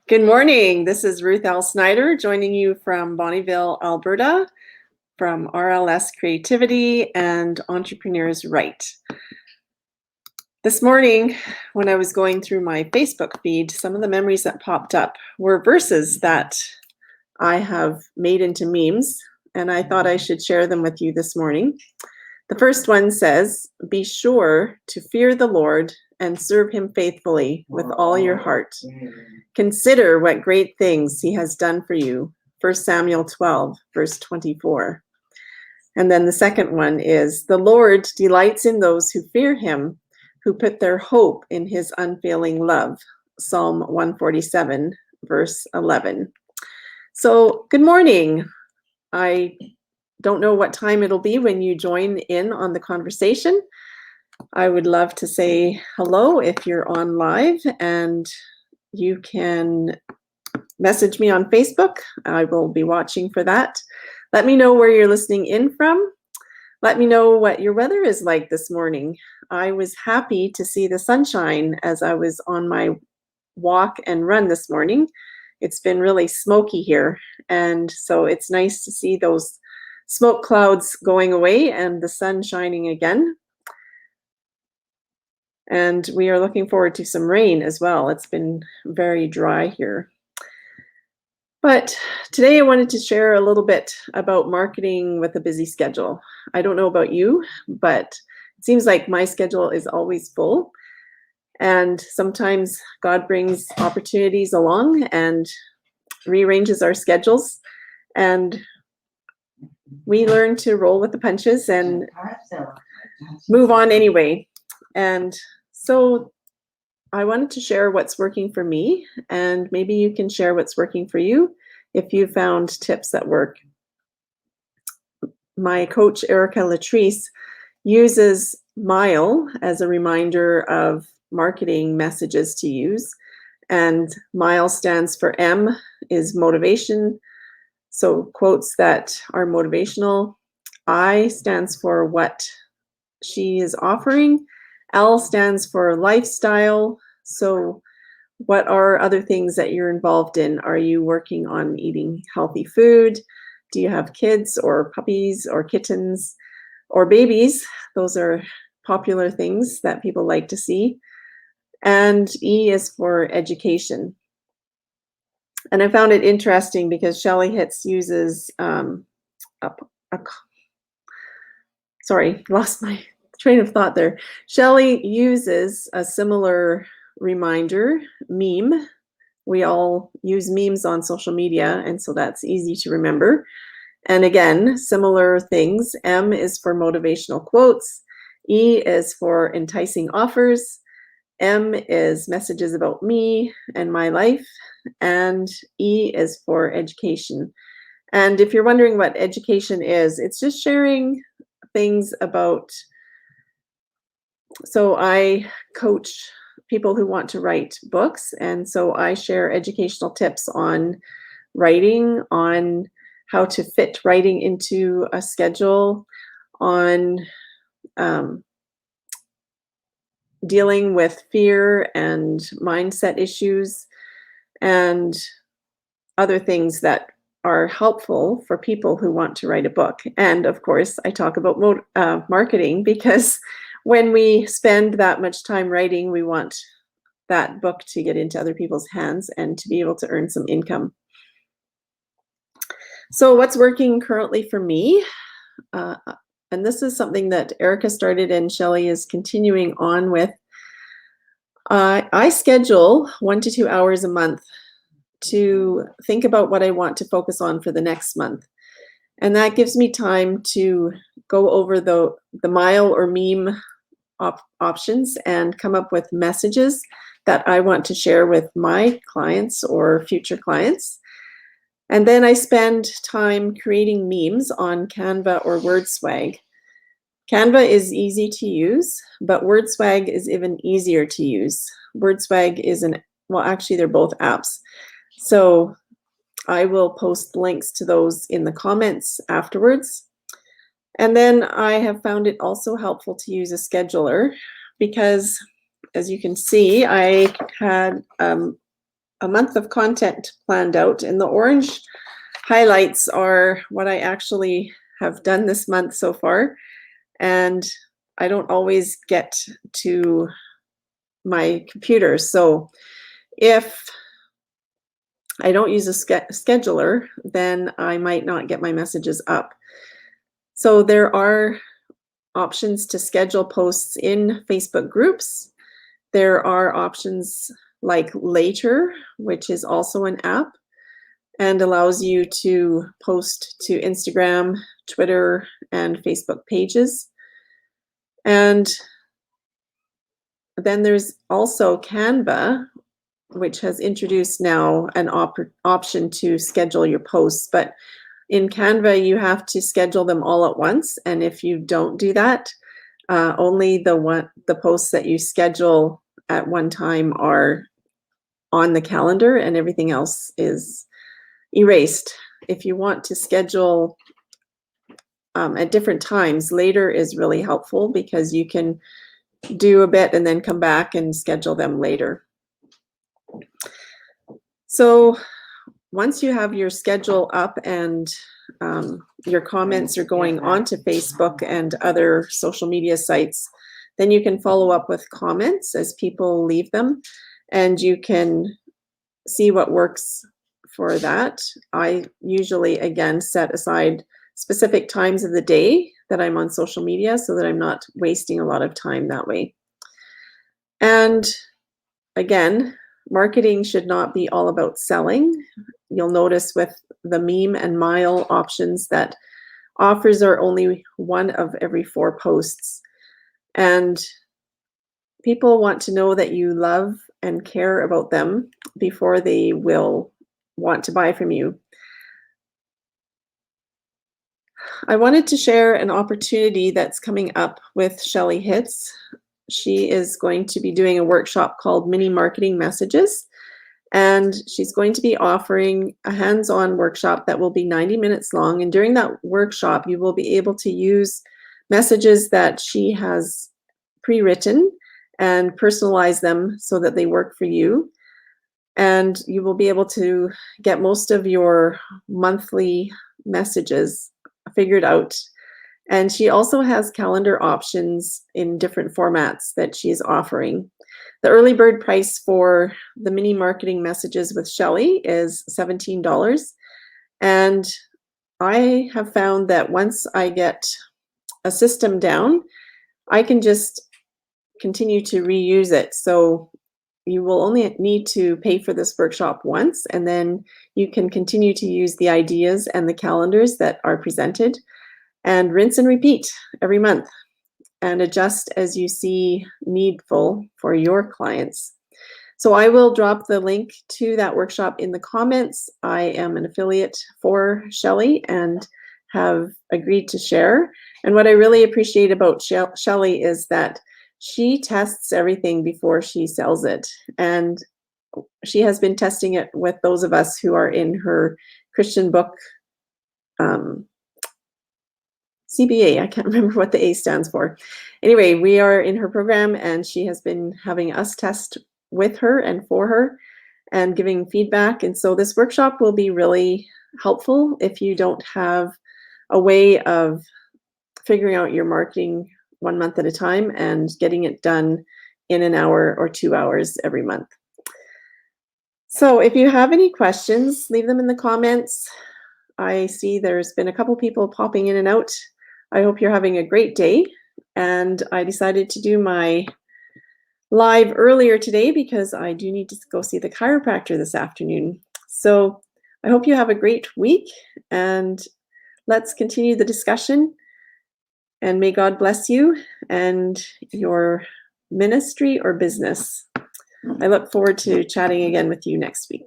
Good morning. This is Ruth L. Snyder joining you from Bonnyville, Alberta, from RLS Creativity and Entrepreneurs Right. This morning, when I was going through my Facebook feed, some of the memories that popped up were verses that I have made into memes, and I thought I should share them with you this morning. The first one says, "Be sure to fear the Lord and serve him faithfully with all your heart. Consider what great things he has done for you." 1 Samuel 12, verse 24. And then the second one is, "The Lord delights in those who fear him, who put their hope in his unfailing love." Psalm 147, verse 11. So, good morning. I don't know what time it'll be when you join in on the conversation. I would love to say hello if you're on live, and you can message me on Facebook. I will be watching for that. Let me know where you're listening in from. Let me know what your weather is like this morning. I was happy to see the sunshine as I was on my walk and run this morning. It's been really smoky here, and so it's nice to see those smoke clouds going away and the sun shining again. And we are looking forward to some rain as well. It's been very dry here. But today I wanted to share a little bit about marketing with a busy schedule. I don't know about you, but it seems like my schedule is always full. And sometimes God brings opportunities along and rearranges our schedules. And we learn to roll with the punches and move on anyway. And so I wanted to share what's working for me, and maybe you can share what's working for you if you found tips that work. My coach, Erica Latrice, uses MILE as a reminder of marketing messages to use. And MILE stands for M is motivation, so quotes that are motivational. I stands for what she is offering. L stands for lifestyle. So what are other things that you're involved in? Are you working on eating healthy food? Do you have kids or puppies or kittens or babies? Those are popular things that people like to see. And E is for education. And I found it interesting because Shelley Hitz uses sorry, lost my train of thought there. Shelley uses a similar reminder meme. We all use memes on social media, and so that's easy to remember. And again, similar things. M is for motivational quotes. E is for enticing offers. M is messages about me and my life. And E is for education. And if you're wondering what education is, it's just sharing things about, so I coach people who want to write books, and so I share educational tips on writing, on how to fit writing into a schedule, on dealing with fear and mindset issues, and other things that are helpful for people who want to write a book. And of course, I talk about marketing, because when we spend that much time writing, we want that book to get into other people's hands and to be able to earn some income. So what's working currently for me? And this is something that Erica started and Shelley is continuing on with. I schedule 1 to 2 hours a month to think about what I want to focus on for the next month. And that gives me time to go over the MILE or meme options and come up with messages that I want to share with my clients or future clients. And then I spend time creating memes on Canva or WordSwag. Canva is easy to use, but WordSwag is even easier to use. WordSwag is well, actually, they're both apps. So I will post links to those in the comments afterwards. And then I have found it also helpful to use a scheduler because, as you can see, I had a month of content planned out, and the orange highlights are what I actually have done this month so far. And I don't always get to my computer. So if I don't use a scheduler, then I might not get my messages up. So there are options to schedule posts in Facebook groups. There are options like Later, which is also an app and allows you to post to Instagram, Twitter, and Facebook pages. And then there's also Canva, which has introduced now an option to schedule your posts. But in Canva, you have to schedule them all at once. And if you don't do that, only the posts that you schedule at one time are on the calendar, and everything else is erased. If you want to schedule at different times, Later is really helpful because you can do a bit and then come back and schedule them later. So once you have your schedule up and your comments are going onto Facebook and other social media sites, then you can follow up with comments as people leave them, and you can see what works for that. I usually, again, set aside specific times of the day that I'm on social media so that I'm not wasting a lot of time that way. And again, marketing should not be all about selling. You'll notice with the meme and mile options that offers are only one of every 4 posts. And people want to know that you love and care about them before they will want to buy from you. I wanted to share an opportunity that's coming up with Shelley Hitz. She is going to be doing a workshop called Mini Marketing Messages, and she's going to be offering a hands-on workshop that will be 90 minutes long. And during that workshop, you will be able to use messages that she has pre-written and personalize them so that they work for you. And you will be able to get most of your monthly messages figured out. And she also has calendar options in different formats that she's offering. The early bird price for the mini marketing messages with Shelley is $17. And I have found that once I get a system down, I can just continue to reuse it. So you will only need to pay for this workshop once, and then you can continue to use the ideas and the calendars that are presented and rinse and repeat every month and adjust as you see needful for your clients. So I will drop the link to that workshop in the comments. I am an affiliate for Shelley and have agreed to share. And what I really appreciate about Shelley is that she tests everything before she sells it. And she has been testing it with those of us who are in her Christian book CBA. I can't remember what the A stands for. Anyway, we are in her program, and she has been having us test with her and for her and giving feedback. And so this workshop will be really helpful if you don't have a way of figuring out your marketing 1 month at a time and getting it done in an hour or 2 hours every month. So if you have any questions, leave them in the comments. I see there's been a couple people popping in and out. I hope you're having a great day. And I decided to do my live earlier today because I do need to go see the chiropractor this afternoon. So I hope you have a great week, and let's continue the discussion. And may God bless you and your ministry or business. I look forward to chatting again with you next week.